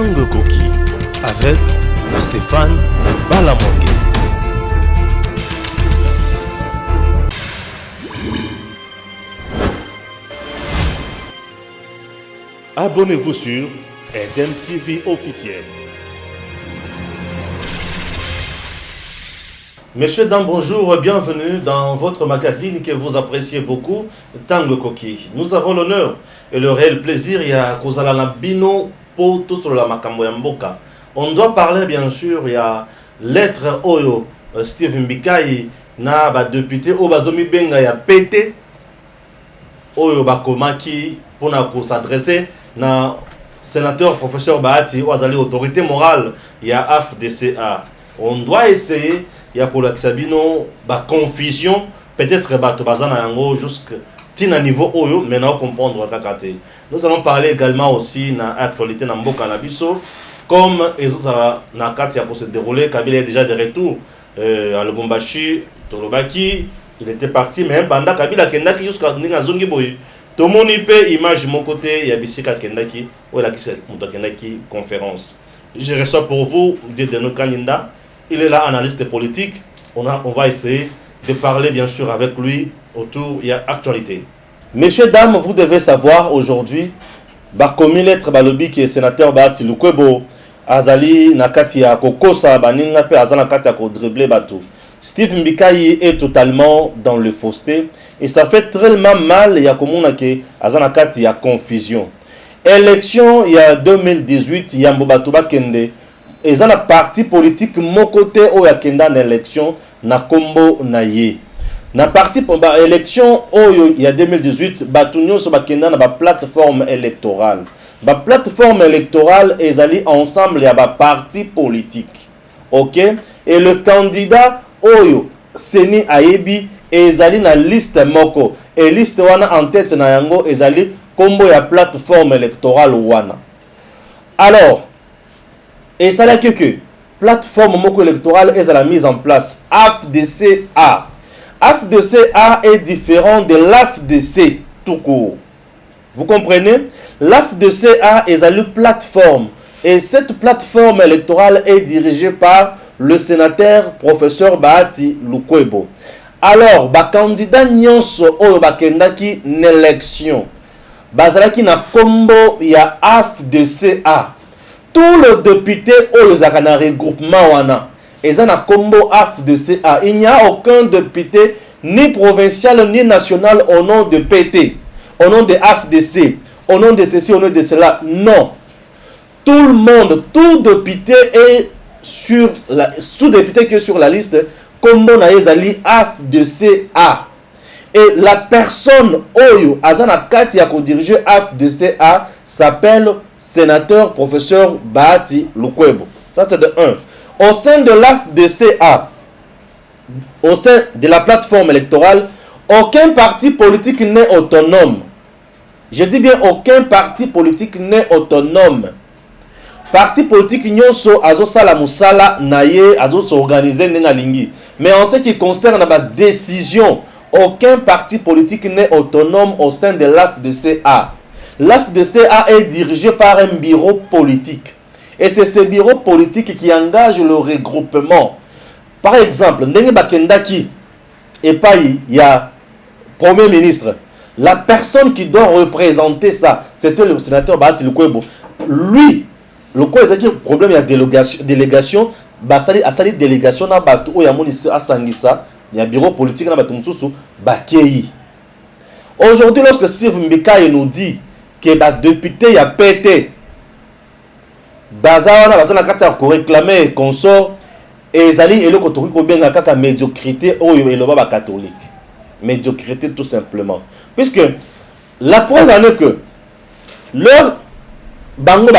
Tango Koki avec Stéphane Balamongue. Abonnez-vous sur Eden TV officiel. Messieurs, dames, bonjour, bienvenue dans votre magazine que vous appréciez beaucoup, Tango Koki. Nous avons l'honneur et le réel plaisir, il y a Kozala Nabino pour tout la Makambo Yamboka. On doit parler bien sûr, il y a lettre Oyo, Steve Mbikai, na ba député Obazomi Benga ya pété, Oyo Bakomaki, pour s'adresser na sénateur professeur Bahati, Ouazali autorité morale, il y a AFDCA. On doit essayer. Il y a pour l'exabino ba confusion peut-être ba to bazana yango jusque tina niveau oyo maintenant comprendre kakate. Nous allons parler également aussi na actualité na mboka na biso comme ezozala na kati ya pour se dérouler. Kabila est déjà de retour à Lubumbashi, Tolobaki, il était parti mais banda Kabila kendaki jusqu'à ninga zongi boy. To moni pe image mon côté ya bisika kendaki ou la kisa muto kendaki conférence. Je reçois pour vous dit de nos candidats. Il est là, analyste politique. On va essayer de parler bien sûr avec lui autour de l'actualité. Messieurs, dames, vous devez savoir aujourd'hui, Bakomi lettre balobi qui est sénateur Bahati Lukwebo, Azali Nakati ya Kokosa, Baninga pe Azana Nakati ya Kodrible Batou. Steve Mbikai est totalement dans le fausseté et ça fait tellement mal, il y a comme on a que Azana Nakati ya confusion. Élection, il y a 2018, il y a Mbobatuba Kende. Et ça, la parti politique, mon côté, où il y a une élection, na combo na ye. Na parti pour l'élection, où il y a 2018, batunyo sur bakenda na ba plateforme électorale. Ba plateforme électorale, ils allaient ensemble, il y a ba parti politique. Ok? Et le candidat, oyo, Seni Ayebi, ils allaient na liste moko. Et liste wana en tête na yango, ils allaient combo ya plateforme électorale wana. Alors, et ça là que plateforme moko électorale est à la mise en place. AFDCA. AFDCA est différent de l'AFDC tout court. Vous comprenez? L'AFDCA est à la plateforme. Et cette plateforme électorale est dirigée par le sénateur professeur Bahati Lukwebo. Alors, ba candidat nyonso oyo bakendaki n'élection. Bazalaki na combo ya AFDCA. Tous les députés au Zakana regroupement wana ezana combo AFDCA. Il n'y a aucun député ni provincial ni national au nom de PT, au nom de AFDC, au nom de ceci, au nom de cela. Non. Tout le monde, tout député est sur la, tout député qui est sur la liste combo na ezali AFDCA. Et la personne Oyo Azana Kati a diriger AFDCA s'appelle sénateur professeur Bahati Lukwebo. Ça c'est de 1. Au sein de l'AFDCA, au sein de la plateforme électorale, aucun parti politique n'est autonome. Je dis bien aucun parti politique n'est autonome. Parti politique nyonso azo sala musala naye azo s'organiser nena lingi. Mais en ce qui concerne la décision, aucun parti politique n'est autonome au sein de l'AFDCA. L'AFDCA est dirigé par un bureau politique. Et c'est ce bureau politique qui engage le regroupement. Par exemple, Ndenge Bakendaki, et pas il y a Premier ministre. La personne qui doit représenter ça, c'était le sénateur Bahati Lukwebo. Lui, le problème, il y a délégation, a sali délégation na batu o ya monisi asangisa, il y a bureau politique na batu mususu bakei. Aujourd'hui, lorsque Steve Mbikai nous dit que les députés a pété, Bazawana bazana kata ko réclamer consort et ezali eloko to ko benga kaka médiocrité oyo eloba ba catholique. Médiocrité tout simplement. Puisque la preuve en est que leur bango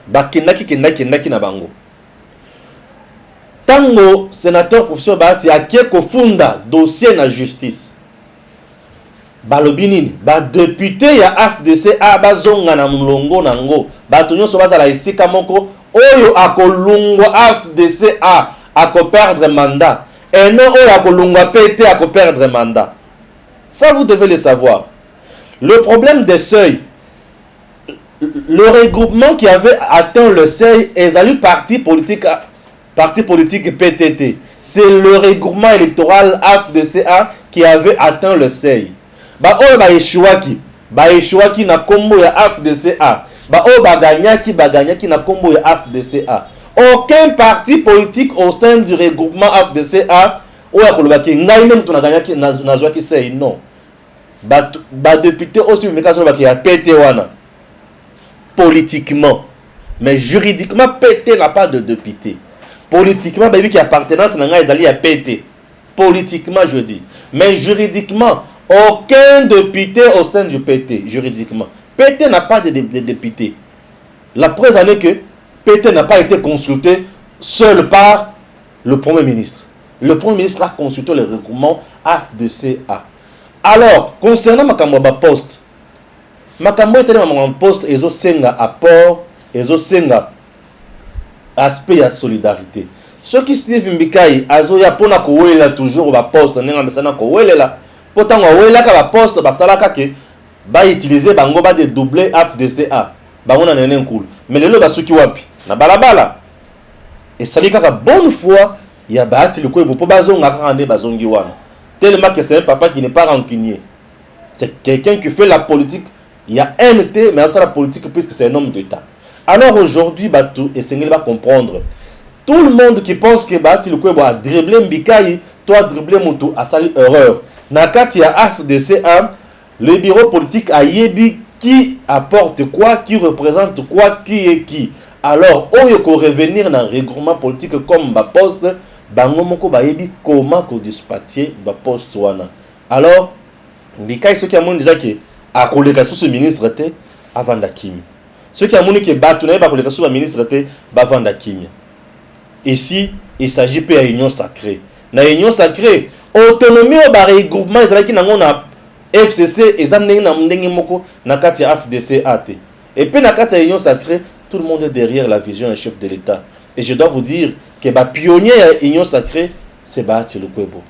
bakendaki na bango. Tango sénateur professeur Bahati a ko funda dossier na justice. Balobinini ba député ya AFDCA bazonga na mulongo nango bato nyonso bazala esika moko oyo akolungwa AFDCA ako perdre mandat et non oyo akolungwa PT ako perdre mandat. Ça vous devez le savoir. Le problème des seuils, le regroupement qui avait atteint le seuil est allé parti politique PTT. C'est le regroupement électoral AFDCA qui avait atteint le seuil. Ba o ba échouaki na combo ya AFDCA. Ba o baganyaki na combo ya AFDCA. Aucun parti politique au sein du regroupement AFDCA ou ya kolobaki ngai même to na ganyaki na zwaki seuil non. Ba député aussi mekaso ba ki ya PT wana. Politiquement, mais juridiquement, PT n'a pas de député. Politiquement, baby qui appartenance à PT. Politiquement, je dis. Mais juridiquement, aucun député au sein du PT, juridiquement. PT n'a pas de député. La preuve en est que PT n'a pas été consulté seul par le Premier ministre. Le Premier ministre a consulté le regroupement AFDCA. Alors, concernant ma Kamwaba Poste, makambo etele makambo poste ezosenga apport ezosenga aspect ya solidarité soki Steve Mbikai azoya pona kowelela toujours ba poste nenga mesana kowelela potango awelaka ba poste basalaka ke ba utiliser bango ba de doubler AFDCA bango na nene nkulu mais lelo basuki wapi na balabala esali kaka bonne foi ya baati lekoyebo po bazonga kaka nde bazongi wana tellement que c'est un papa qui n'est pas rancunier, c'est quelqu'un qui fait la politique. Il y a NT, mais c'est la politique puisque c'est un homme d'État. Alors aujourd'hui, Batou et Sengel va comprendre. Tout le monde qui pense que Bati le Kwebo a dribblé Mbikaï, toi dribblé Moutou, a sali erreur. Nakati a AFDCA, le bureau politique a Yebi qui apporte quoi, qui représente quoi, qui est qui. Alors, au lieu de revenir dans le regroupement politique comme ba poste, bango moko ba Yebi comment ko dispatcher ba poste wana. Alors, Mbikaï ce qui a mon déjà que à koleka sous ce ministre était avant d'Akimi. Ceux qui ont dit que Batounaï va koleka sous le ministre était avant d'Akimi. Ici, il s'agit pas d'une union sacrée. Na union sacrée, autonomie au barré groupement ils qui n'ont na FCC et zamné na mdengi moko na kati AFDC AT. Et puis na kati union sacrée, tout le monde est derrière la vision du chef de l'État. Et je dois vous dire que ba pionnier union sacrée, c'est Bahati Lukwebo.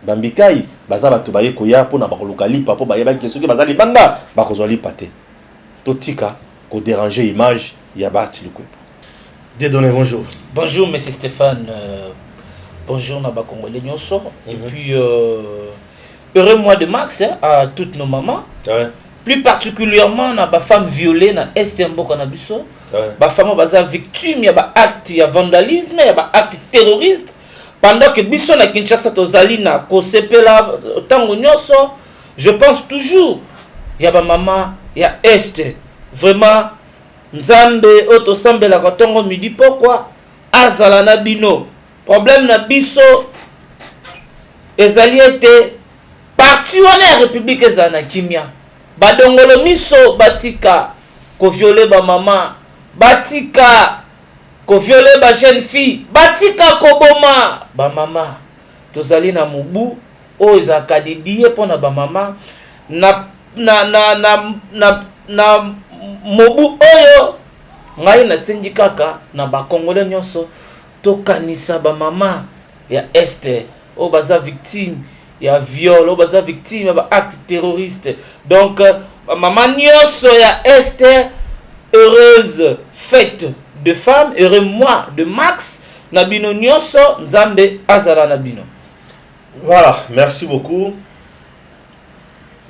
Bambikai baza bato baye koya pona bakoluka lipa po baye baki soki baza libanda bakozwa lipa te totika ko déranger image ya Bahati Lukwebo. Dédonné, bonjour. Bonjour monsieur Stéphane, bonjour na ba Congolais nyonso et puis heureux mois de mars hein, à toutes nos mamans. Ouais. Plus particulièrement na ba femmes violées na est mboka na biso. Ouais. Ba femmes baza victimes ya ba acte ya vandalisme ya ba acte terroriste. Pendant que biso na Kinshasa tozali na kosepela tango nyonso, je pense toujours ya ba mama ya est vraiment nzambe oto sambela ka tongo midi pourquoi azala na bino problème na biso ezali ete parti wana ya république ezala na kimia badongolo miso batika ko violer ba mama batika ko violer ba jeune fille batika ko boma ba mama tozali na mubu o ezaka dédié pona ba mama na mobu oyo ngai na sengi kaka na ba Congolais nyonso tokanisa ba mama ya este o baza victime ya viol o baza victime ya ba acte terroriste donc ba mama nyonso ya este heureuse fête de femmes, heureux mois de max, Nabino Nyonso, Nzambe Azala Nabino. Voilà, merci beaucoup.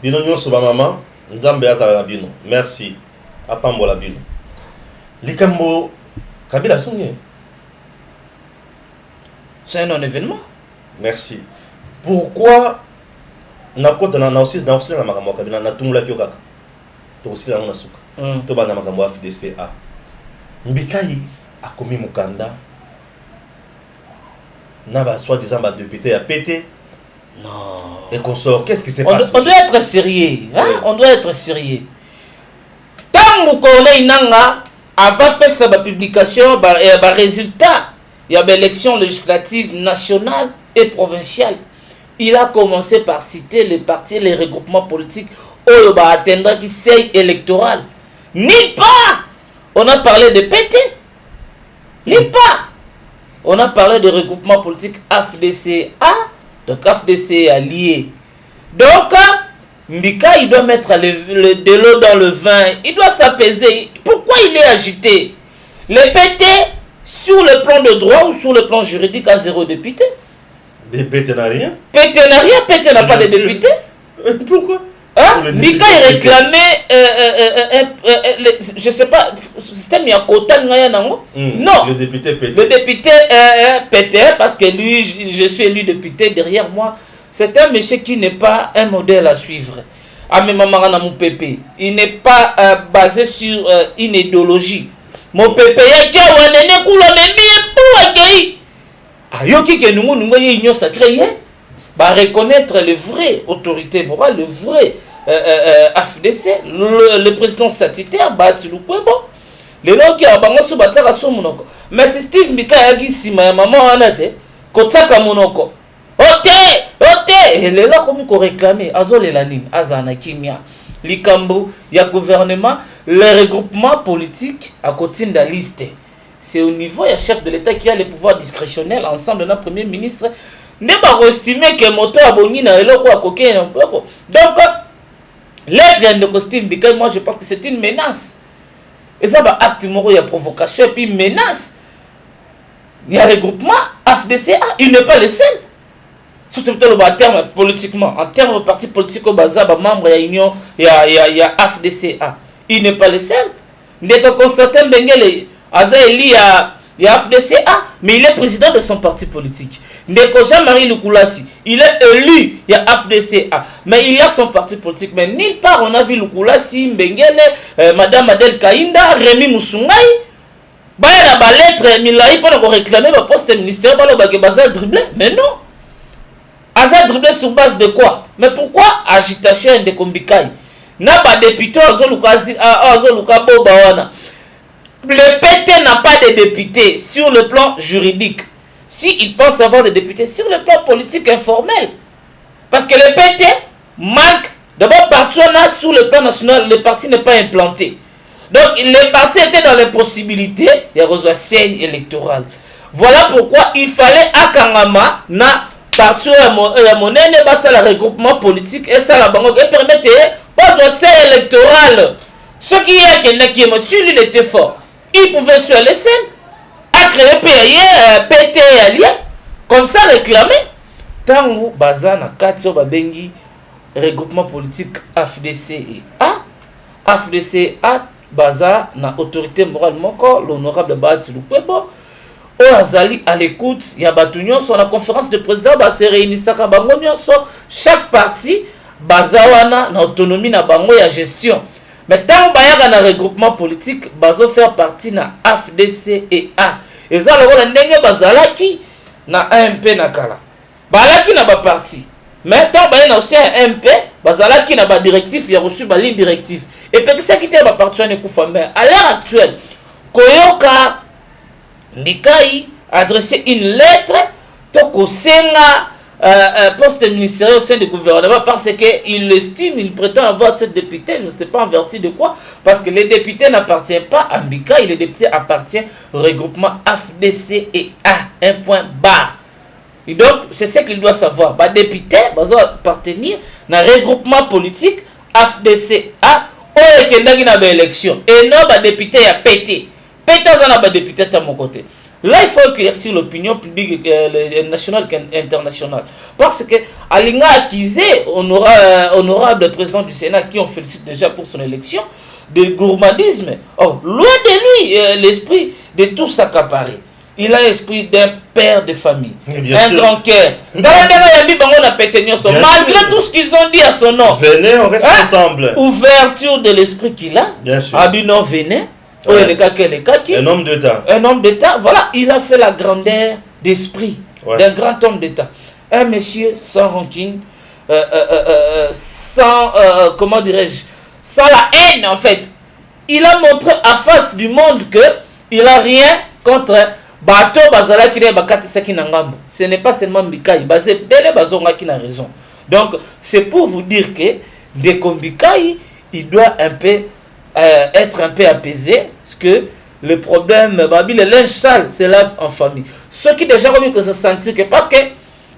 Bino Nyonso ba maman, Nzambe Azala Nabino. Merci. Apambola Bino. Likambo Kabila Sonye. C'est un non-événement. Merci. Pourquoi nakota na aussi na makambo Kabila na tumula kyoka. To aussi na suka. To bana makambo FDCA. Mbikai a commis Mukanda. N'a soi-disant député a pété. Non. Et qu'on sort. Qu'est-ce qui s'est passé? On doit être sérieux. Hein? Oui. On doit être sérieux. Tant qu'on inanga, avant que la publication, il y a résultat. Il y a l'élection législative nationale et provinciale. Il a commencé par citer les partis, les regroupements politiques. Oh, bah, atteindra qui seuil électoral. Ni pas. On a parlé de PT. Ni pas. On a parlé de regroupement politique AFDCA. Donc AFDC allié. Donc, Mbika, il doit mettre de l'eau dans le vin. Il doit s'apaiser. Pourquoi il est agité? Le PT, sur le plan de droit ou sur le plan juridique, a 0 député. Mais PT n'a rien. PT n'a rien, PT n'a pas de député. Pourquoi? Hein? Mbika, il réclamait, je ne sais pas, système Yakota, non? Le député PT. Le député PT, parce que lui, je suis élu député derrière moi. C'est un monsieur qui n'est pas un modèle à suivre. Il n'est pas basé sur une idéologie. Mon pépé, reconnaître les vraies autorités morales, le vrai AFDC, le président statutaire, mais c'est Steve Mbika qui maman anate, kotaka monoko. Et les là comme qu'on réclamait, azol et la nine, azana kimia, likambo, ya gouvernement, le regroupement politique à côté de la liste. C'est au niveau, il y a chef de l'État qui a les pouvoirs discrétionnels ensemble de notre premier ministre. Ne pas estimer que moto aboni na eloko à coquin. Donc, l'être de costume, moi je pense que c'est une menace. Et ça va acte moro, il y a provocation et puis menace. Il y a regroupement, AFDCA, il n'est pas le seul. Surtout en termes politiquement, en termes de parti politique au bazar, membre de l'Union, il y a AFDCA. Il n'est pas le seul. Dès que Constantin Bengele, il y a AFDCA, mais il est président de son parti politique. Dès que Jean-Marie Lukulasi, il est élu, il y a AFDCA, mais il y a son parti politique. Mais nulle part, on a vu Lukulasi, Bengele, Madame Adel Kainda, Rémi Moussoungaï. Il y a des lettres, Milaï, pour réclamer le poste ministériel, il y a dribblé. Mais non. Aza dribblé sur base de quoi? Mais pourquoi agitation de Kombikai? N'a pas député le PT n'a pas de députés sur le plan juridique. S'il pense avoir des députés sur le plan politique informel. Parce que le PT manque. D'abord, partout sur le plan national, le parti n'est pas implanté. Donc, les partis étaient dans les possibilités de recevoir scène électorale. Voilà pourquoi il fallait à Kangama na partout à monnaie le regroupement politique et ça la banque et permettait pas de scène électorale. Ce qui est qui monsieur lui était fort. Il pouvait sur les scènes à créer PT allié comme ça réclamer. Tant où Bazana Katio Babengi regroupement politique AFDCA AFDCA Baza na autorité morale moko l'honorable Bati Lukwebo o azali à l'écoute ya batunyo sur la conférence de président ba se réunissaka bango nyonso chaque parti bazawana na autonomie na bango ya gestion. Mais tant bayaka na regroupement politique bazo faire partie na AFDCA eza lokola ndenge bazalaki na AMP na kala balaki na ba parti. Mais tant bayana aussi un MP bazalaki na ba directif ya reçu ba ligne directive et puis ça qui était ba parti na kufa. Mais à l'heure actuelle koyoka Mikai a adressé une lettre au Sénat poste ministériel au sein du gouvernement parce qu'il estime, il prétend avoir ce député, je ne sais pas en vertu de quoi, parce que les députés n'appartiennent pas à Mikai, les députés appartiennent au regroupement AFDC et A, un point barre. Et donc, c'est ce qu'il doit savoir. Les députés doivent appartenir à un regroupement politique AFDCA ou à élection. Et non, les députés à pété. Pétazana ba député à mon côté. Là, il faut éclaircir l'opinion publique nationale et internationale. Parce que Alinga a accusé honorable président du Sénat, qui on félicite déjà pour son élection, de gourmandisme. Or, loin de lui, l'esprit de tout s'accaparer. Il a l'esprit d'un père de famille, un grand cœur. Malgré tout ce qu'ils ont dit à son nom. Venez, on reste ensemble. Ouverture de l'esprit qu'il a. Bien sûr. Abinon, venez. Un homme d'État. Un homme d'État, voilà, il a fait la grandeur d'esprit d'un grand homme d'État. Un monsieur sans rancune, sans, comment dirais-je, sans la haine en fait. Il a montré à face du monde qu'il n'a rien contre Bato Bazala qui est Bakati Saki Nangambo. Ce n'est pas seulement Mikai, Bazé Bele Bazonga qui a raison. Donc, c'est pour vous dire que Deko Mikai, il doit un peu être un peu apaisé, parce que le problème, le linge sale se lave en famille. Ceux qui déjà ont que se sentir que, parce que,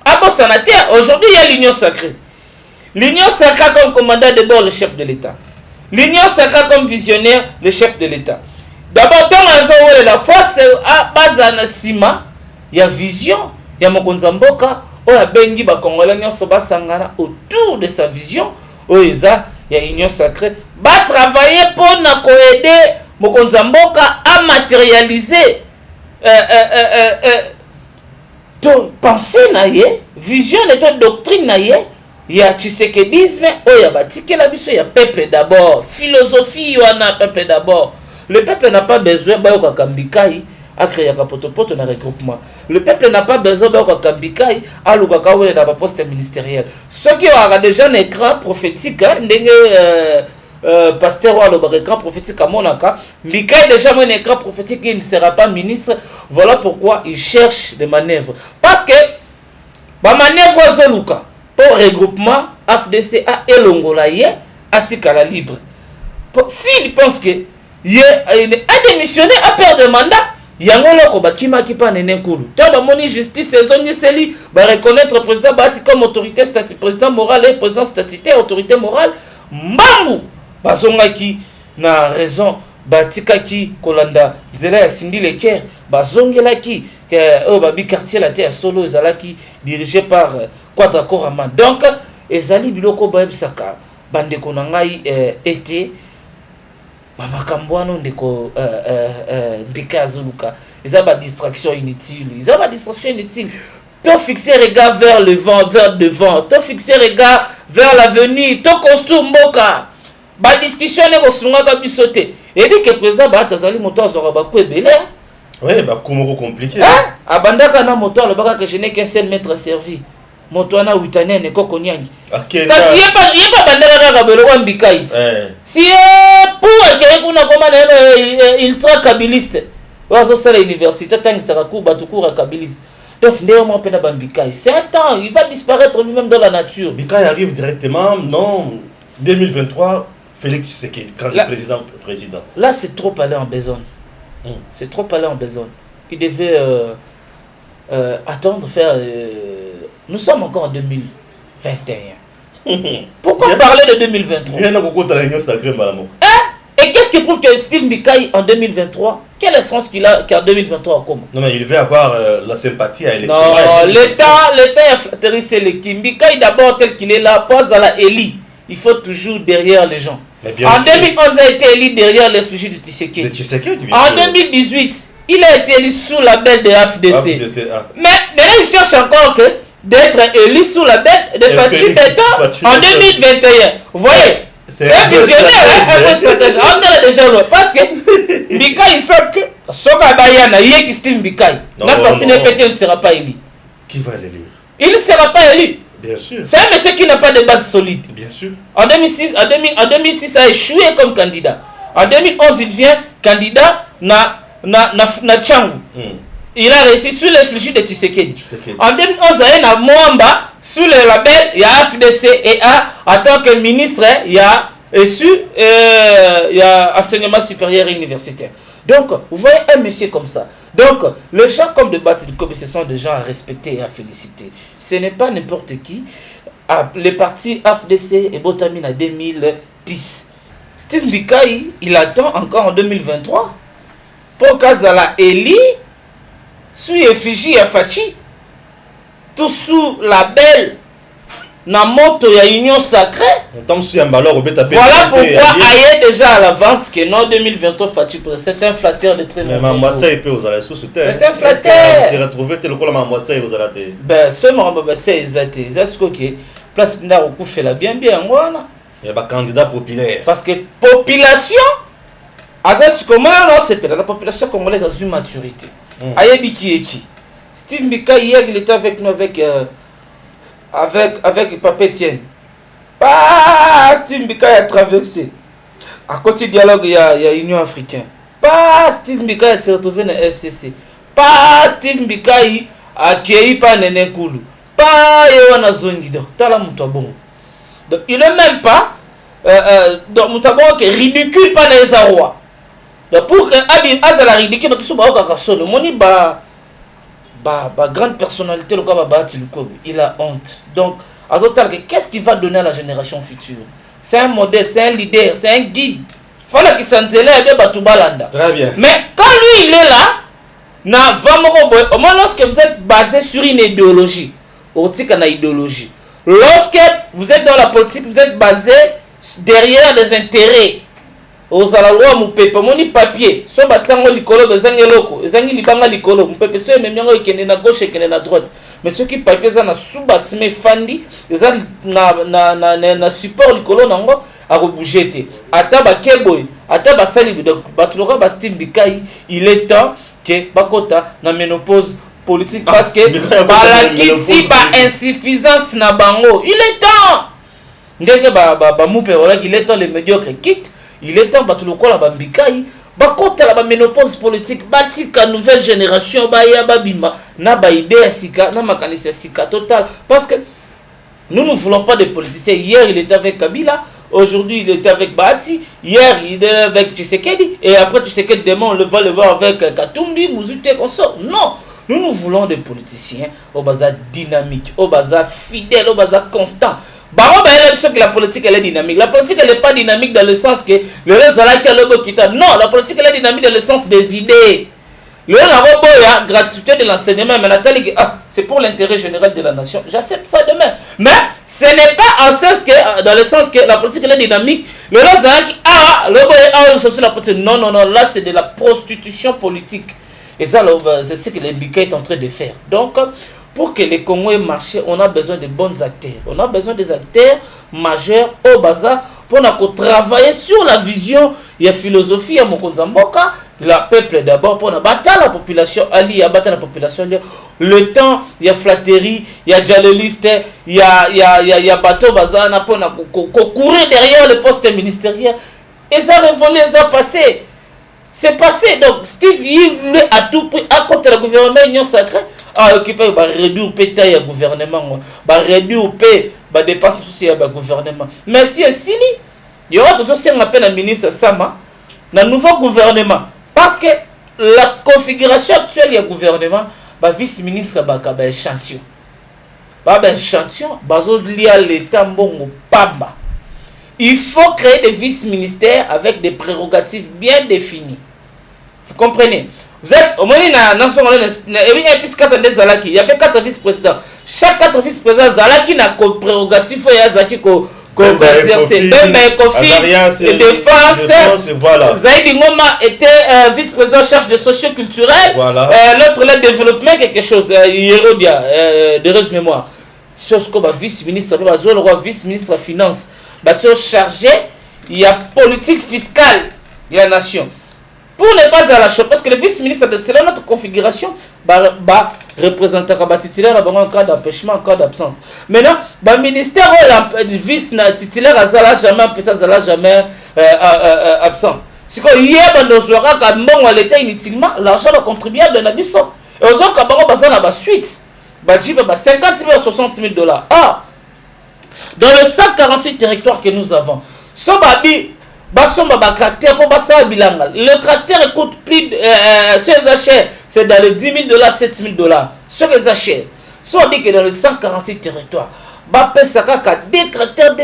à Bossanataire, aujourd'hui il y a l'union sacrée. L'Union sacrée comme commandant de bord, le chef de l'État. L'Union sacrée comme visionnaire, le chef de l'État. D'abord, tant que la force à base à il y a vision, il y a Mokonzamboka, il y a Bengi Bakongolais Sangana autour de sa vision, il y a l'Union sacrée. Va travailler pour aider Mokonzamboka à matérialiser ton pensée naie, vision et ton doctrine naie. Il y a Tshisekedisme, il y a Batike la biso, il y a peuple d'abord, philosophie, il y a peuple d'abord. Le peuple n'a pas besoin de Kambikai à créer un potopoto dans le regroupement. Le peuple n'a pas besoin de Kambikai à l'Ougakaoué dans la poste ministérielle. Ceux qui ont déjà un écran prophétique, pasteur ou un écran prophétique à Monaka, Mikai déjà un écran prophétique, il ne sera pas ministre. Voilà pourquoi il cherche des manœuvres. Parce que, ma manœuvre Zoluka, pour regroupement, AFDCA et Longolaye, Atikala libre. S'il pense que il a démissionné à perdre de mandat, il y a un autre qui m'a pas néné cool. Tu as moni justice saison ni celi va reconnaître le président Bati comme autorité statutaire, président moral et président statutaire, autorité morale. Mbambu bazonga qui na raison batika qui kolanda nzela ya Sindi Leker bazongela qui que babi quartier la terre solo ezala qui dirigé par Quadra Korama. Donc ezali biloko ba bisaka bande konangai été Makamboano ndeko Mbika Zuluka. Ils ont des distractions inutiles. Ils ont des distractions inutiles. Tu fixer regard vers le vent, vers devant. Tu fixer regard vers l'avenir. Tu construis Mboka. Ba discussion ne kosunga ka bisote. Et dit que président ba tazali moto azora ba ko ebele. Oui, bah comment compliqué. Hein? Abandaka na moto le baka que je n'ai qu'un seul maître servi. Moto ana uitane ne koko nyangi. Parce qu'il y a pas bandera na kabelo wa Mbika iti. Si pour que kuna koma na ultra kabiliste. Wazo sala université tant que ça court batukoura kabiliste. Donc néanmoins pena Mbika. C'est un temps, il va disparaître lui-même dans la nature. Mbika arrive directement non 2023 Félix Tshisekedi quand le président. Là c'est trop aller en besogne. C'est trop aller en besogne. Il devait attendre faire nous sommes encore en 2021. Pourquoi parler de 2023? Et qu'est-ce qui prouve que Steve Mbika en 2023, quel est le sens qu'il a qu'en 2023 comment? Non mais il devait avoir la sympathie à l'électorat. Non, l'État a flatté l'équipe. Mbika d'abord tel qu'il est là, pose à la élie. Il faut toujours derrière les gens. En 2011, il a été élu derrière les réfugiés de Tshisekedi. En 2018, il a été élu sous la belle de FDC. Mais maintenant, il cherche encore d'être élu sous la bête de Fatou Beta en 2021. Vous voyez, c'est un visionnaire, un stratège. On est déjà loin. Parce que Mbika, il sait que Soka Bayana, il y a Steve Mbika. La partie ne sera pas élu. Qui va l'élire? Il ne sera pas élu. Bien sûr. C'est un monsieur qui n'a pas de base solide. Bien sûr. En 2006, il a échoué comme candidat. En 2011, il devient candidat na Tchangou. Il a réussi sous les réfugiés de Tshisekedi. En 2011, il y a Mwamba sous le label, il y a FDC et en tant que ministre, il y a il y a enseignement supérieur et universitaire. Donc, vous voyez un monsieur comme ça. Donc, les gens comme de Batilikobe, ce sont des gens à respecter et à féliciter. Ce n'est pas n'importe qui. Les partis FDC et Botamine en 2010. Steve Mbika, il attend encore en 2023 pour Kazala Eli sous effigie à Fachi, tout sous la belle na moto ya union sacrée. Voilà pourquoi aïe déjà à l'avance que non 2023 Fachi, c'est un flatteur de très mauvais. C'est un flatteur. C'est retrouvé tel que la Mamouassa et vous allez. Ben ce moment c'est exact. C'est ce que place n'a au coup fait la bien voilà. Il y a un candidat populaire. Parce que population la population congolaise a une maturité. Ayebi qui est qui? Steve Mbika hier il était avec nous avec Papa Etienne. Pas Steve Mbika a traversé. À côté dialogue il y a Union africaine. Pas Steve Mbika s'est retrouvé dans FCC. Pas Steve Mbika a accueilli par Nene Koulou. Pas Yoana Zongido. Tala Moutabon. Donc il n'est même pas donc Moutabon qui est ridicule par les Arois. Donc pour que Abim Azala ridicule parce que souvent Kakasono moni grande personnalité le gars il a honte. Donc qu'est-ce qu'il va donner à la génération future? C'est un modèle, c'est un leader, c'est un guide. Il faut qu'il s'en balanda. Très bien. Mais quand lui il est là, au moins lorsque vous êtes basé sur une idéologie, lorsque vous êtes dans la politique, vous êtes basé derrière des intérêts. Aux alalwa mupepe moni papier so batsango likolo bezangi loko ezangi libanga likolo mupepe so ememyango ikende na gauche ikende na droite mais ceux qui papier za na suba sime fandi eza na support likolo nango akobujete ata bakeboy ata basali donc batuloka ba style bikai il est temps que bakota na ménopause politique parce que balakisi ba insuffisance na bango il est temps ndenge ba mupe wala il est temps les médiocres quitte. Il est temps que tout le monde bambikai bakota la ménopause politique batika nouvelle génération baya babima na ba idée sika na makanisi sika total parce que nous ne voulons pas de politiciens. Hier il était avec Kabila, aujourd'hui il était avec Bati, hier il est avec Tshisekedi et après Tshisekedi demain on va le voir avec Katumbi, Muzute consort. Non, nous voulons des politiciens au bazar dynamique, au bazar fidèle, au bazar constant. Que la politique elle est dynamique. La politique elle n'est pas dynamique dans le sens que le reste non, la politique elle est dynamique dans le sens des idées. Le gratuité de l'enseignement, mais c'est pour l'intérêt général de la nation. J'accepte ça demain. Mais ce n'est pas en sens que, dans le sens que la politique elle est dynamique. Le reste la politique. Non, là c'est de la prostitution politique. Et ça, c'est ce que les Bika est en train de faire. Donc, pour que les Congolais marchent, on a besoin de bons acteurs. On a besoin des acteurs majeurs au bazar pour travailler sur la vision et la philosophie à Mokonzamboka. Le peuple d'abord pour battre la population, Ali a battu la population. Le temps, il y a flatterie, il y a dialoliste, il y a bateau bazar pour courir derrière le poste ministériel. Et ça révolé, ça passé. C'est passé. Donc Steve il voulait à tout prix à côté du gouvernement Union Sacrée. Occuper réduire pétail à gouvernement, réduire paix, dépenses sociales à gouvernement. Mais si il y aura aussi un appel à ministre Sama, dans le nouveau gouvernement. Parce que la configuration actuelle du gouvernement, vice-ministre a un échantillon. Un échantillon, l'État mbongo pamba. Il faut créer des vice-ministères avec des prérogatives bien définies. Vous comprenez? Vous êtes au moins il y avait 4 vice-présidents. Chaque 4 vice-présidents Zalaki n'a qu'une prérogative et Zaki exercer. Même Kofi de défense. Voilà. Zaïdi Ngoma était vice-président charge de socio-culturel. Voilà. L'autre le développement quelque chose. Hérodia de heureuse mémoire. Sur ce que vice-ministre, le roi vice-ministre de finance, chargé, il y a politique fiscale de la nation. Pour ne pas à la chose, parce que le vice-ministre, selon notre configuration, représenter le titulaire en cas d'empêchement, en cas d'absence. Maintenant, le ministère, le vice-titulaire, n'a jamais absent. C'est que hier, nous aurons l'État inutilement, l'argent du contribuable de l'Abisso. Et aux autres, nous avons suite. 50 000 à 60 000 $. Ah, dans les 146 territoires que nous avons, le caractère coûte plus de ces achats, c'est dans les 10 000 $, 7 000 $. Sur les achats, si on dit que dans les 146 territoires, des cratères,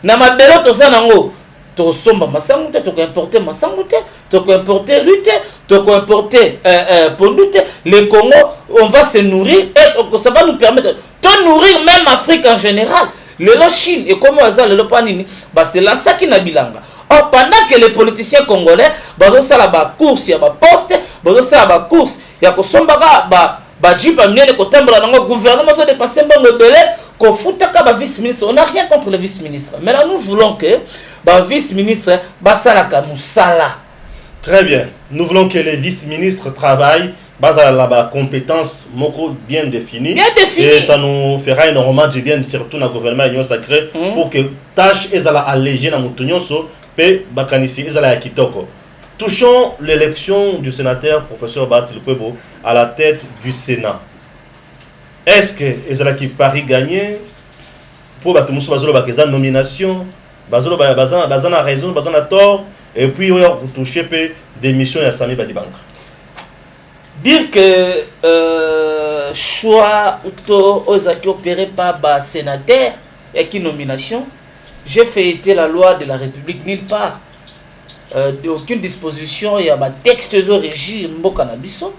na mabelo tozanango, to somba masangute, to importer masangute, to importer rute, to importer pondute. Le Congo, on va se nourrir et ça va nous permettre de nourrir même l'Afrique en général. La Chine et comment le panini, c'est là ça qui n'a bilanga. Or, pendant que les politiciens congolais, ça la course, il y a poste, ça la course, il y a gouvernement se dépasser le belé, qu'on fout à vice-ministre. On n'a rien contre le vice-ministre. Mais là, nous voulons que le vice-ministre, très bien. Nous voulons que les vice-ministres travaillent basé à la compétence bien définie. Et ça nous fera énormément du bien, surtout dans le gouvernement Union Sacrée, pour que tâche est allégée dans Moutounyoso, et Bakanisi est à Kitoko. Touchons l'élection du sénateur professeur Batil Kwebo à la tête du Sénat. Est-ce que Ezalaki Paris gagné pour Batumusu Bazolo Bakeza nomination, Bazolo Bazana raison, Bazana tort, et puis on a touché des missions à Sami Badibanga. Dire que choix qui opéré par le sénateur et qui nomination, j'ai fait la loi de la République nulle part. Aucune disposition, il y a un texte de régime Mboka-Nabiso,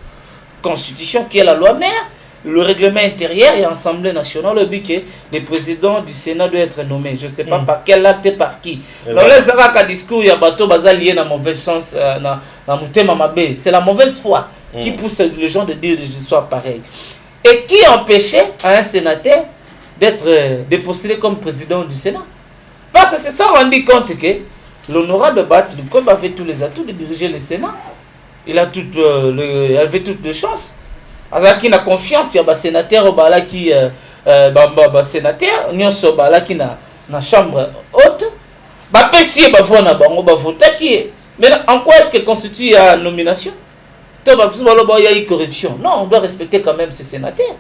constitution qui est la loi mère, le règlement intérieur et l'Assemblée nationale, le but que le président du Sénat doit être nommé. Je ne sais pas par quel acte et par qui. Dans les discours, il y a bateau lié dans la mauvaise chance, c'est la mauvaise foi qui pousse les gens de dire que je sois pareil. Et qui empêchait à un sénateur de postuler comme président du Sénat? Parce que se sont rendu compte que l'honorable Bahati Lukwebo avait tous les atouts de diriger le Sénat. Il avait toutes les chances. Alors qu'il a confiance, il y a un sénateur qui sénateur, il y a qui na chambre haute. Mais en quoi est-ce que constitue la nomination? Il y a eu corruption. Non, on doit respecter quand même ces sénateurs.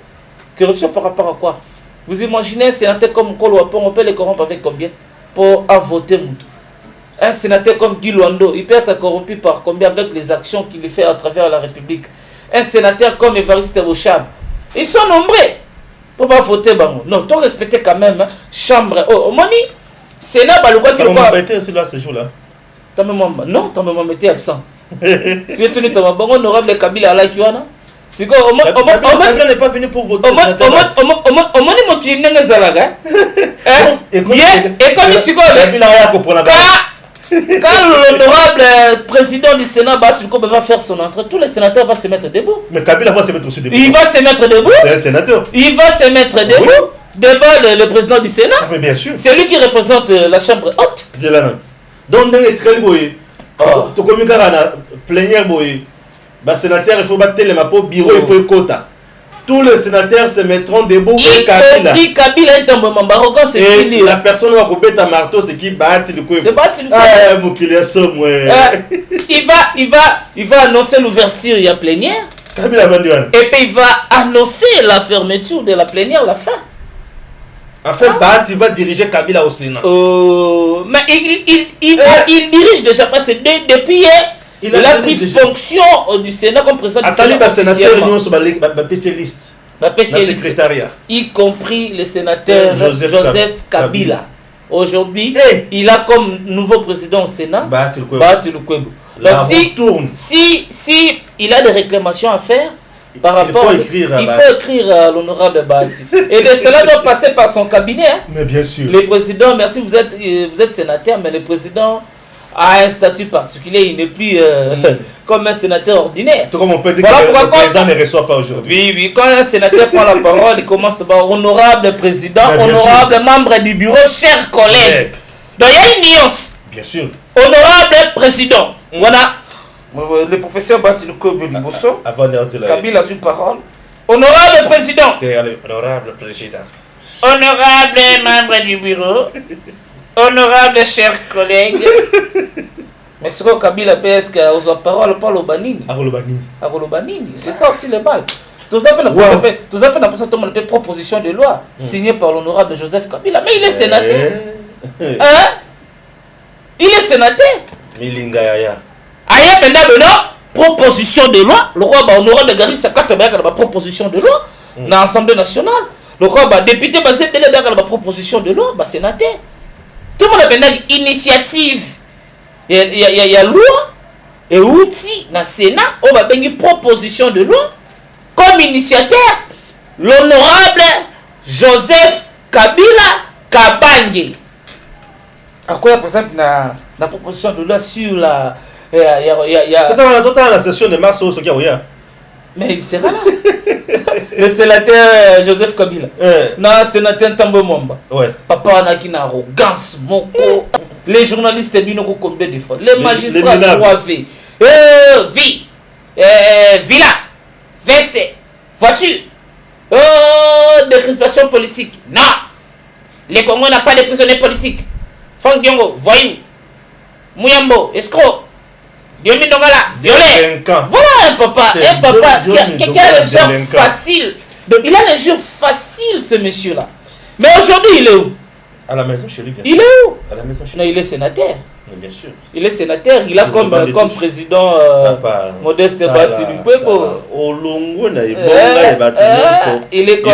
Corruption par rapport à quoi? Vous imaginez un sénateur comme Kolo-Wapong, on peut les corrompre avec combien pour voter? Un sénateur comme Guy Luando, il peut être corrompu par combien avec les actions qu'il fait à travers la République? Un sénateur comme Évariste Bochab, ils sont nombreux pour pas voter. Non, tu respecter quand même. Hein. Chambre, Moni, Sénat, le quoi qu'il a été aussi là ce jour-là. Non, tu m'as été absent. Si tu es honorable Kabila à la Kiwana. C'est quoi, Kabila n'est pas venu pour voter. Et comme il quand l'honorable président du Sénat Bahati Lukwebo va faire son entrée, tous les sénateurs vont se mettre debout. Mais Kabila va se mettre aussi debout. Il va se mettre debout. C'est un sénateur. Il va se mettre debout devant le président du Sénat. Mais bien sûr. C'est lui qui représente la chambre haute. C'est là. Donc, dans les Boy, tu communiques à la plénière Boy, le sénateur, il faut battre le bureau, il faut quota. Tous les sénateurs se mettront debout. Y compris Kabila est un moment marocain, c'est fini. La personne va couper ta marteau, c'est qui Bahati Lukwebo. C'est Bahati Lukwebo. Ah, mon client somme, ouais. Il va annoncer l'ouverture, il y a plénière. Kabila va dire. Et puis il va annoncer la fermeture de la plénière, la fin. En fait, Bahati va diriger Kabila au Sénat. Mais il dirige déjà parce que depuis hier. Il a pris fonction du Sénat comme président du Sénat. Secrétariat. Y compris le sénateur Joseph Kabila. Aujourd'hui, il a comme nouveau président au Sénat Bahati Lukwebo. Donc si il a des réclamations à faire par rapport, il faut écrire à l'honorable Bahati. Et de cela doit passer par son cabinet. Hein. Mais bien sûr. Le président, merci, vous êtes sénateur, mais le président a un statut particulier, il n'est plus comme un sénateur ordinaire. Tout comme on peut dire que le président ne reçoit pas aujourd'hui. Oui, quand un sénateur prend la parole, il commence par honorable président, honorable membre du bureau, chers collègues. Donc il y a une nuance. Bien sûr. Honorable président. Voilà. Le professeur Bahati Lukwebo Liboso. Kabila a su parole. Honorable président. Honorable président. Honorable membre du bureau. Honorable chers collègues. Mais ce que Kabila PSK aux parole pas le banini. C'est ça aussi le mal. Tout ça peut une proposition de loi signée par l'honorable Joseph Kabila. Mais il est sénateur. Hein? Il est sénateur. Milingaya. Aya pendant proposition de loi. Le roi honorable Gary Sakata la proposition de loi dans l'Assemblée nationale. Le roi député basé la proposition de loi, sénateur. Tout le monde a une initiative. Il y a loi et outils dans le Sénat. On va une proposition de loi. Comme initiateur, l'honorable Joseph Kabila Kabange. À quoi, par exemple, la proposition de loi sur la. Total la session de mars au Sokia. Mais il sera là. Le sénateur Joseph Kabila. Non, sénateur Tambo Mwamba. Papa a une arrogance, moko. Les journalistes ont combien de fois. Les magistrats de roi V. Villa. Veste. Voiture. Décrispation politique. Non. Les Congolais n'ont pas de prisonniers politiques. Franck Diongo, voyou. Mouyambo, escroc. Diomi Ndongala, violé. Voilà un papa qui a les gens faciles. Il a les gens faciles, ce monsieur-là. Mais aujourd'hui, il est où? À la maison chez lui. Il est où? À la maison chez lui. Non, il est sénateur. Bien sûr. Il est sénateur, il a comme président Modeste Bati Lukwebo. Il est comme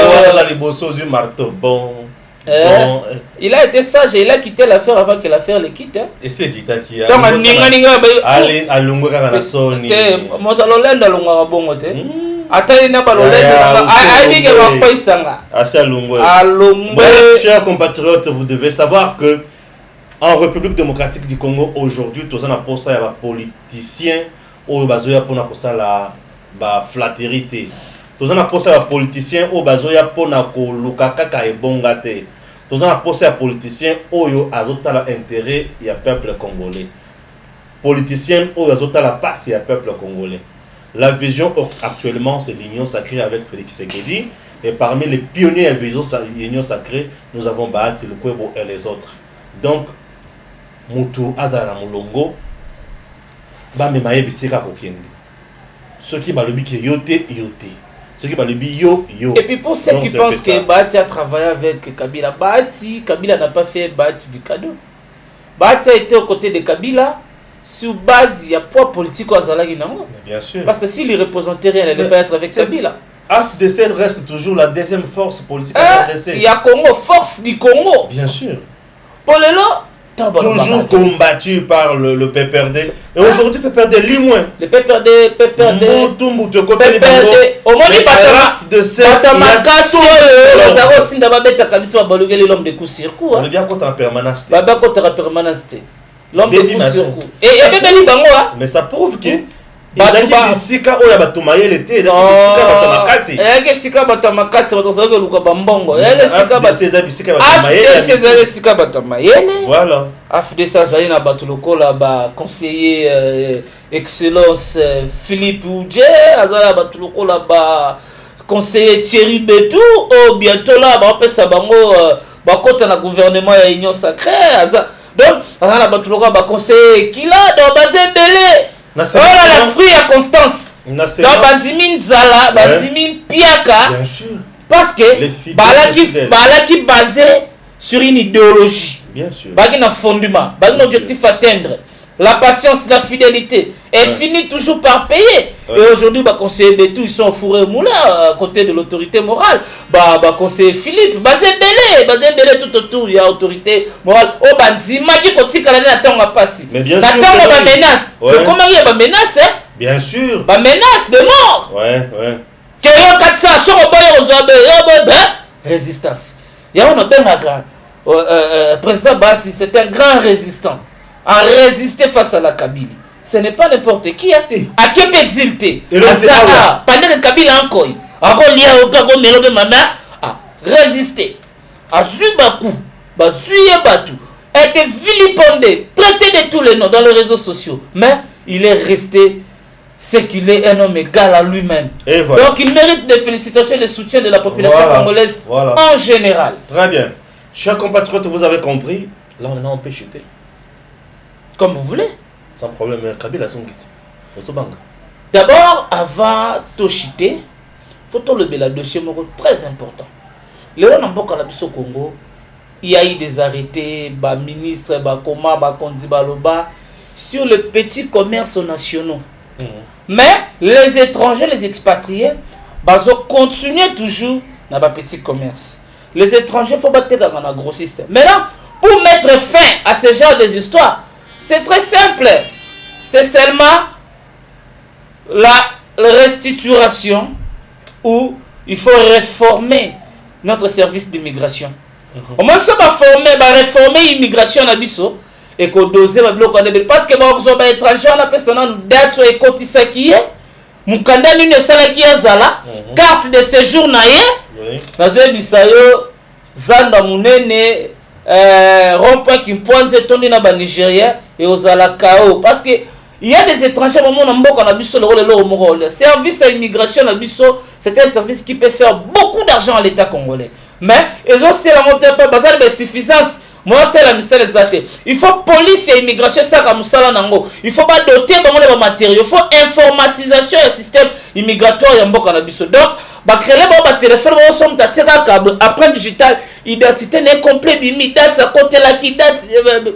il a été sage et il a quitté l'affaire avant que l'affaire le quitte. Et c'est dit qui a. Donc chers compatriotes, vous devez savoir que en République démocratique du Congo aujourd'hui, tous on a pour ça les politiciens au bazoya pour la flatérité. Tous on a pour ça les politiciens au bazoya pour na ko lukaka et bongate. Tous on a pour ça les politiciens au yo azota la intérêt ya peuple congolais. Politiciens au azota la passe ya peuple congolais. La vision actuellement, c'est l'union sacrée avec Félix Tshisekedi. Et parmi les pionniers de l'union sacrée, nous avons Bahati Lukwebo et les autres. Donc, Moutou Azala Moulongo, Bamemaye Bisseka Kokende. Ceux qui balobi qui yote, yote. Ceux qui balobi yo. Et puis pour ceux qui pensent que Bahati a travaillé avec Kabila, Kabila n'a pas fait Bahati du cadeau. Bahati a été aux côtés de Kabila. Sur base, il y a poids politique au Azalagi, non? Bien sûr. Parce que s'il ne représentait rien, elle ne peut pas être avec Kabila. AFDC reste toujours la deuxième force politique à RDC. Il y a Congo, force du Congo. Bien sûr. Pour le lot, toujours combattu par le PPRD. Et aujourd'hui, PPRD lit moins. Le PPRD. Au moins, il l'homme de coup circuit. On est bien contre en permanence. L'homme de coup circuit. Et mais ça prouve que conseiller excellence Philippe Oudje, conseiller Thierry Betou, bientôt là le gouvernement et l'union sacrée. Donc, on a conseiller qui là dans basé belé. Oh là, la fruit à Constance. Dans Bandimin Zala, Bandimin Piaka. Bien sûr. Parce que Bala qui basé sur une idéologie. Bien sûr. Bala un fondement, Bala un objectif à atteindre. La patience, la fidélité. Et finit toujours par payer. Et aujourd'hui, conseiller Betou, ils sont fourrés moulin à côté de l'autorité morale. Conseiller Philippe, basé belé tout autour, il y a autorité morale. Oh, Banzima qui continue à la temps à passer. Mais bien sûr. Menace. Mais comment il y a des menaces, hein? Bien sûr. Menace de mort. Ouais. Que yon 400 sur résistance. Il y a un président Bati, c'est un grand résistant. À résister face à la Kabylie. Ce n'est pas n'importe qui. À qui peut exilter. Pendant que Kabila encore. À résister. À Zubaku. À Zuyebatu. A été vilipendé. Traité de tous les noms dans les réseaux sociaux. Mais il est resté ce qu'il est, un homme égal à lui-même. Voilà. Donc il mérite des félicitations et le soutien de la population congolaise en général. Très bien. Chers compatriotes, vous avez compris. Là maintenant on peut chuter. Comme vous voulez. Sans problème, Kabila son guide. D'abord, avant de chuter, il faut relever le dossier très important. Le Congo, il y a eu des arrêtés, ministres, sur les petits commerces nationaux. Mais les étrangers, les expatriés, continuent toujours dans les petits commerces. Les étrangers, il faut battre dans un gros système. Maintenant, pour mettre fin à ce genre d'histoires, c'est très simple. C'est seulement la restitution où il faut réformer notre service d'immigration. Au moins, ça va réformer l'immigration à Bisso et qu'on dose parce que les étrangers ont personne d'être et cotisaki mukanda nini salaki azala carte de séjour naie nazo bisayo zanda munene rond-point qui pointe tondi na ba Nigeria et ozala kao parce que il y a des étrangers au monde mboka na biso le service à immigration na biso c'est un service qui peut faire beaucoup d'argent à l'état congolais mais ils ont c'est la montée pas bazar de suffisance. Moi c'est la mission des athées. Il faut police et immigration ça comme ça nango. Il faut pas doter de matériaux. Il faut informatisation du système immigratoire ya mboka na biso. Donc ba créer ba téléphone ba somme tatika câble après digital identité n'est complet bimi date ça côté là qui date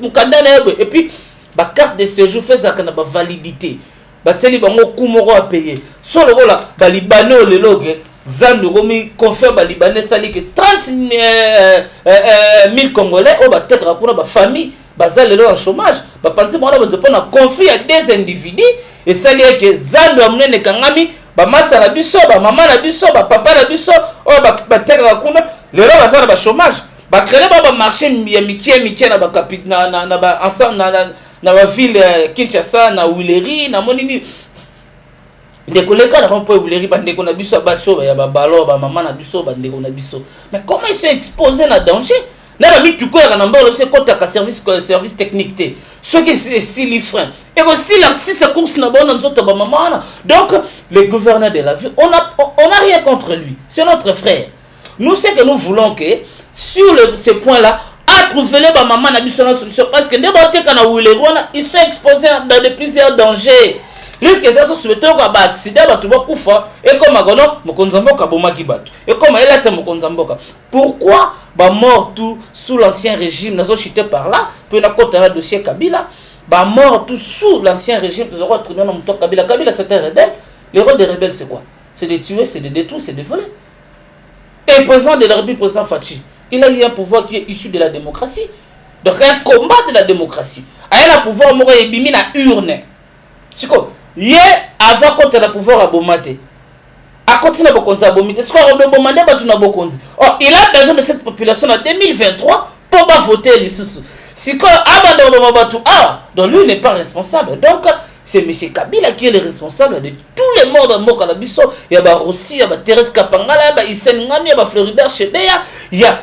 mukanda na et puis ba carte de séjour faisaka na ba validité bateli bango kumoko a payer solo kola ba libanais leloge Zando gomi confère ba libanais sali que 30,000 congolais o ba tekra kuna ba famille bazali lelo en chômage ba panzi mwana bonzo pona conflit à des individus et sali que zando amnene kangami ba masa na biso ba mama na biso ba papa na biso o ba tekra kuna lelo bazali ba chômage ba créer ba marché ya mikie na ba capit na ba ensemble na ba ville Kinshasa na Wileri na monini ndeko leka na rompo Wileri ba ndeko na biso baso ya ba balo ba mama na biso ba ndeko na biso mais comment ils sont exposés na danger là ba mituko ya na mbolo c'est kota ka service technique té ce qui c'est si les freins et aussi là si ça course na bon nzoto ba mama donc le gouverneur de la ville on a rien contre lui c'est notre frère nous c'est que nous voulons que sur ce point là à trouver les ba mama na biso na solution parce que ndebo teka na Wileri ils sont exposés dans de plusieurs dangers. Risque ça se souhaiter ko ba accident ba tuba kufa et comme agono mokonzamboka bomaki bato et comme elle était mokonzamboka pourquoi ba mort tout sous l'ancien régime nazo chuter par là puis na kota la dossier Kabila ba mort tout sous l'ancien régime nous aurons trouvé dans moto Kabila c'était rebelle. Le rôle des rebelles c'est quoi? C'est de tuer, c'est de détruire, c'est de voler. Et le président de la République, président Fachi, il a eu un pouvoir qui est issu de la démocratie, donc un combat de la démocratie. Il a un pouvoir moro ebimi na urne c'est quoi? Hier, avant contre le pouvoir à Bomate, à continuer à Bokonzi à Bomate, ce qu'on a demandé à Bokonzi. Or, il a besoin de cette population en 2023 pour voter les sous. Si quoi, donc lui n'est pas responsable. Donc, c'est M. Kabila qui est le responsable de tous les morts de Mokalabiso. Il y a Rossi, il y a Thérèse Kapangala, il y a Isen Ngami, il y a Floribert Chebeya, il y a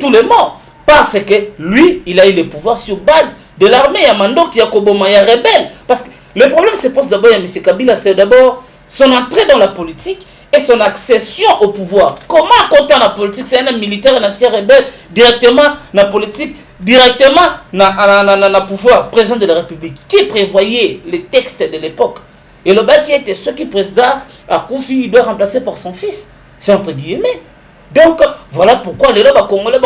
tous les morts. Parce que lui, il a eu le pouvoir sur base de l'armée. Il y a Mando qui a Koboma, il y a rebelle. Parce que le problème se pose d'abord à M. Kabila, c'est d'abord son entrée dans la politique et son accession au pouvoir. Comment compter la politique? C'est un militaire, un ancien rebelle, directement dans la politique, directement dans le pouvoir, président de la République, qui prévoyait les textes de l'époque. Et le bas qui était ce qui président à Koufi, il doit remplacer par son fils. C'est entre guillemets. Donc, voilà pourquoi les Roba Congolais,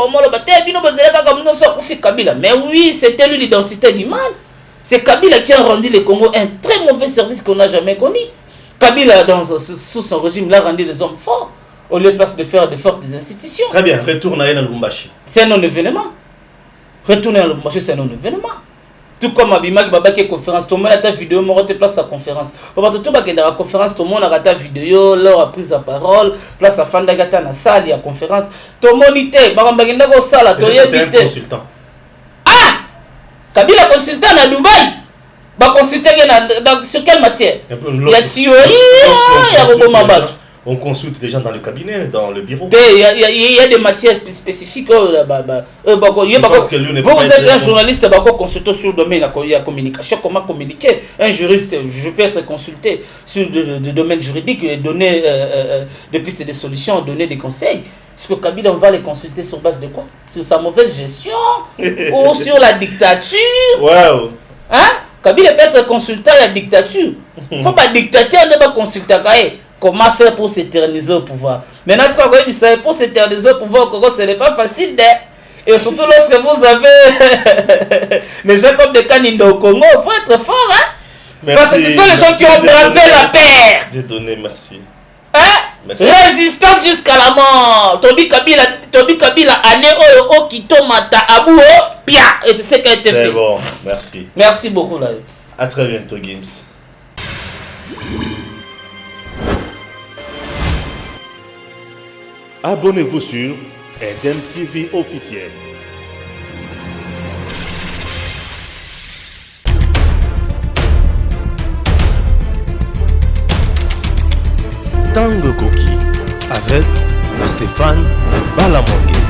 mais oui, c'était lui l'identité du mal. C'est Kabila qui a rendu le Congo un très mauvais service qu'on n'a jamais connu. Kabila, sous son régime, l'a rendu des hommes forts, au lieu de faire de fortes institutions. Très bien, retourne à Lubumbashi. C'est un non-événement. Retourner à Lubumbashi, c'est un non-événement. Tout comme Abimaki Babaki conférence, tout le monde a ta vidéo, on te place sa conférence. Papa, tout le monde a la conférence, tout le monde a ta vidéo, leur a pris la parole, place à Fanda Gata na salle, il y a conférence. Tout le monde était, c'est un consultant. Kabila consultant à Dubaï. Bah consulter sur quelle matière? Il y a théorie, il y a Robomabat. On consulte les gens dans le cabinet, dans le bureau. Il y a des matières spécifiques. Vous êtes un journaliste, vous consultez sur le domaine de la communication, comment communiquer. Un juriste, je peux être consulté sur le domaine juridique, donner des pistes de solutions, donner des conseils. Est-ce que Kabila, on va les consulter sur base de quoi? Sur sa mauvaise gestion ou sur la dictature? Wow. Hein? Kabila peut être consultant à la dictature. Il ne faut pas dictater, on ne va pas consulter. Comment faire pour s'éterniser au pouvoir? Maintenant, ce qu'on dit, c'est pour s'éterniser au pouvoir, ce n'est pas facile. Et surtout lorsque vous avez les gens comme des Kanindo au Congo, il faut être fort. Hein? Merci, parce que ce sont les gens qui ont bravé la paix. Dédonné, merci. Hein? Merci. Résistance jusqu'à la mort. Tobi Kabila, Ane Oyo Kitomata Abou Pia. Et c'est ce qui a été fait. C'est bon, merci. Merci beaucoup. Là. À très bientôt, Gims. Abonnez-vous sur Eden TV officiel. Tango Koki avec Stéphane Balamongue.